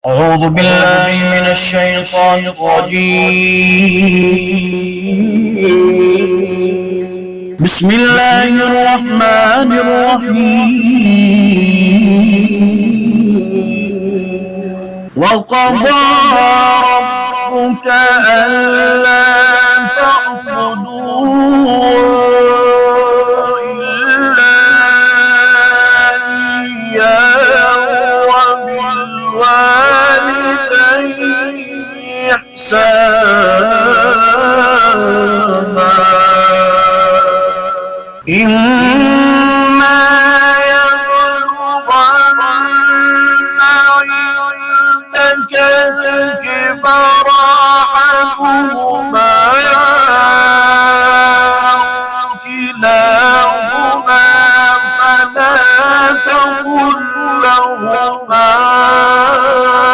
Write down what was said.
أعوذ بالله من الشيطان الرجيم. بسم الله الرحمن الرحيم. وقضى ربك ألا تعبدوا إلا إياه وبالوالدين إحسانا